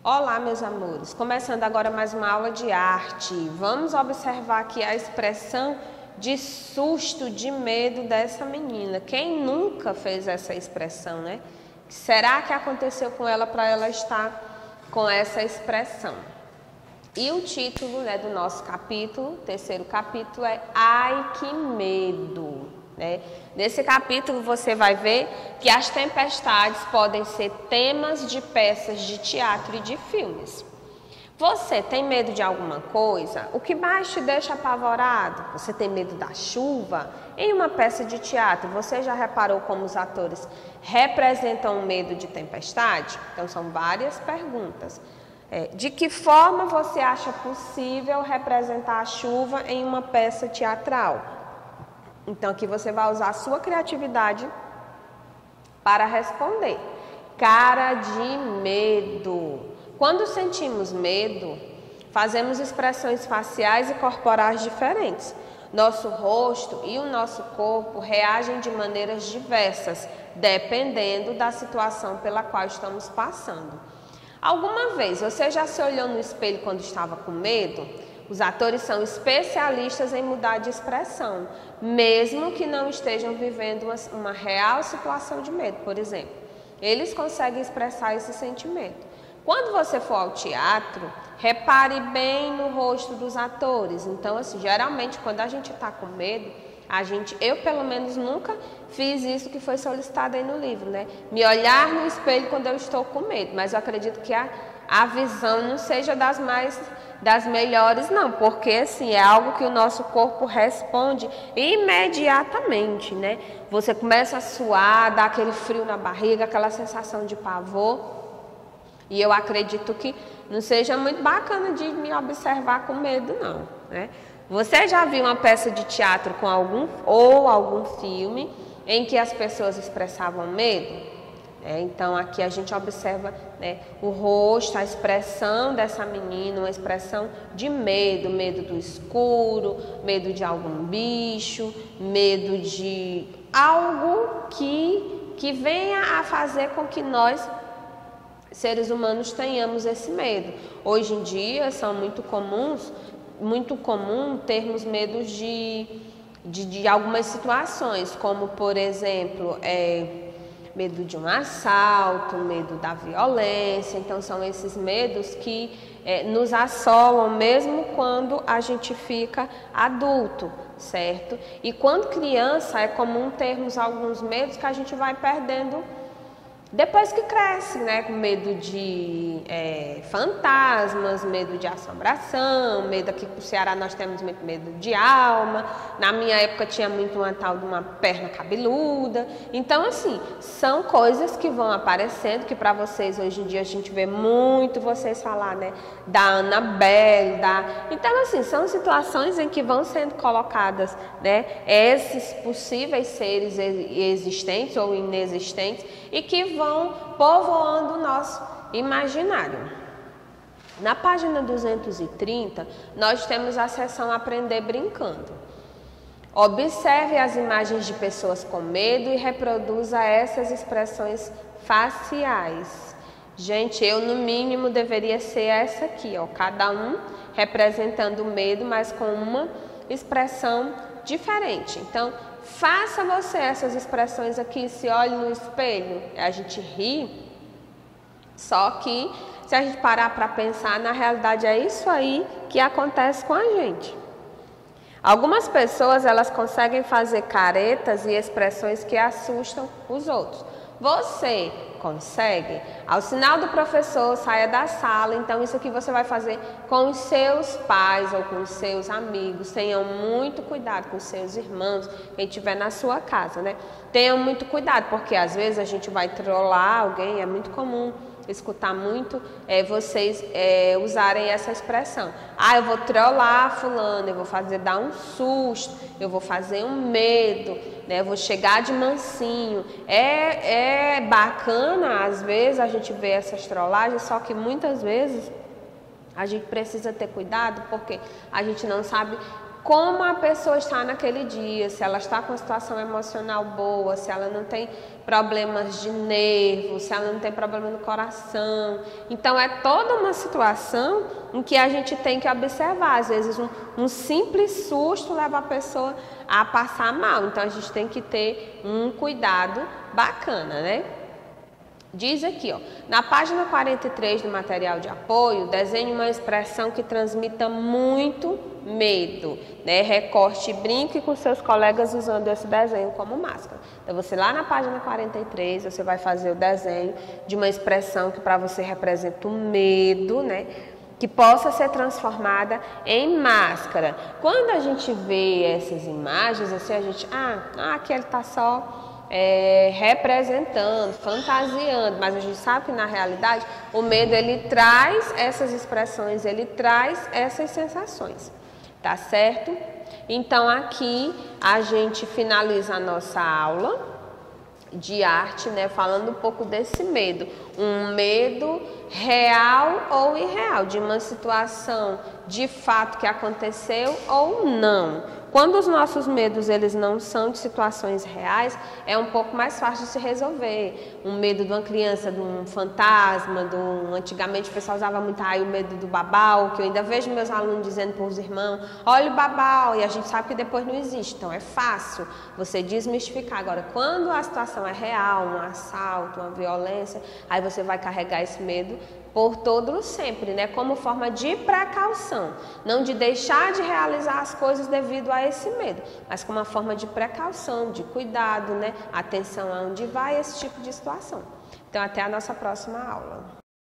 Olá, meus amores. Começando agora mais uma aula de arte. Vamos observar aqui a expressão de susto, de medo dessa menina. Quem nunca fez essa expressão, né? Será que aconteceu com ela para ela estar com essa expressão? E o título, né, do nosso capítulo, terceiro capítulo, é Ai, que medo! Nesse capítulo você vai ver que as tempestades podem ser temas de peças de teatro e de filmes. Você tem medo de alguma coisa? O que mais te deixa apavorado? Você tem medo da chuva? Em uma peça de teatro, você já reparou como os atores representam o medo de tempestade? Então são várias perguntas. De que forma você acha possível representar a chuva em uma peça teatral? Então, aqui você vai usar a sua criatividade para responder. Cara de medo. Quando sentimos medo, fazemos expressões faciais e corporais diferentes. Nosso rosto e o nosso corpo reagem de maneiras diversas, dependendo da situação pela qual estamos passando. Alguma vez você já se olhou no espelho quando estava com medo? Os atores são especialistas em mudar de expressão, mesmo que não estejam vivendo uma real situação de medo, por exemplo. Eles conseguem expressar esse sentimento. Quando você for ao teatro, repare bem no rosto dos atores. Então, assim, geralmente, quando a gente está com medo, eu pelo menos nunca fiz isso que foi solicitado aí no livro, né? Me olhar no espelho quando eu estou com medo, mas eu acredito que a visão não seja das melhores, não, porque assim, é algo que o nosso corpo responde imediatamente, né? Você começa a suar, dá aquele frio na barriga, aquela sensação de pavor, e eu acredito que não seja muito bacana de me observar com medo, não, né? Você já viu uma peça de teatro com algum filme em que as pessoas expressavam medo? Então aqui a gente observa, né, o rosto, a expressão dessa menina, uma expressão de medo, medo do escuro, medo de algum bicho, medo de algo que venha a fazer com que nós, seres humanos, tenhamos esse medo. Hoje em dia são muito comum termos medos de algumas situações, como por exemplo, medo de um assalto, medo da violência. Então são esses medos que nos assolam mesmo quando a gente fica adulto, certo? E quando criança é comum termos alguns medos que a gente vai perdendo depois que cresce, né? Com medo de fantasmas, medo de assombração, medo. Aqui no Ceará nós temos muito medo de alma. Na minha época tinha muito uma tal de uma perna cabeluda. Então, assim, são coisas que vão aparecendo, que para vocês hoje em dia a gente vê muito vocês falar, né? Da Annabelle, Então, assim, são situações em que vão sendo colocadas, né? Esses possíveis seres existentes ou inexistentes e que vão povoando o nosso imaginário. Na página 230, nós temos a seção Aprender Brincando. Observe as imagens de pessoas com medo e reproduza essas expressões faciais. Gente, eu no mínimo deveria ser essa aqui, ó, cada um representando o medo, mas com uma expressão diferente. Então, faça você essas expressões aqui, se olhe no espelho, a gente ri, só que se a gente parar para pensar, na realidade é isso aí que acontece com a gente. Algumas pessoas, elas conseguem fazer caretas e expressões que assustam os outros. Você consegue? Ao sinal do professor, saia da sala. Então isso aqui você vai fazer com os seus pais ou com os seus amigos. Tenham muito cuidado com os seus irmãos, quem estiver na sua casa, né? Tenham muito cuidado, porque às vezes a gente vai trollar alguém, é muito comum escutar muito vocês usarem essa expressão. Eu vou trollar fulano, eu vou dar um susto, eu vou fazer um medo, né? Eu vou chegar de mansinho. É bacana, às vezes, a gente vê essas trollagens, só que muitas vezes a gente precisa ter cuidado, porque a gente não sabe como a pessoa está naquele dia, se ela está com uma situação emocional boa, se ela não tem problemas de nervo, se ela não tem problema no coração. Então é toda uma situação em que a gente tem que observar. Às vezes um simples susto leva a pessoa a passar mal. Então a gente tem que ter um cuidado bacana, né? Diz aqui, ó, na página 43 do material de apoio, desenhe uma expressão que transmita muito medo, né? Recorte e brinque com seus colegas usando esse desenho como máscara. Então, você lá na página 43, você vai fazer o desenho de uma expressão que para você representa o medo, né? Que possa ser transformada em máscara. Quando a gente vê essas imagens, assim, a gente, aqui ele está só representando, fantasiando, mas a gente sabe que na realidade o medo ele traz essas expressões, ele traz essas sensações, tá certo? Então aqui a gente finaliza a nossa aula de arte, né, falando um pouco desse medo, um medo real ou irreal, de uma situação de fato que aconteceu ou não. Quando os nossos medos eles não são de situações reais, é um pouco mais fácil de se resolver. Um medo de uma criança, de um fantasma, antigamente o pessoal usava muito o medo do babau, que eu ainda vejo meus alunos dizendo para os irmãos, olha o babau, e a gente sabe que depois não existe. Então é fácil você desmistificar. Agora, quando a situação é real, um assalto, uma violência, aí você vai carregar esse medo por todo sempre, né? Como forma de precaução, não de deixar de realizar as coisas devido a esse medo, mas como uma forma de precaução, de cuidado, né? Atenção aonde vai esse tipo de situação. Então, até a nossa próxima aula.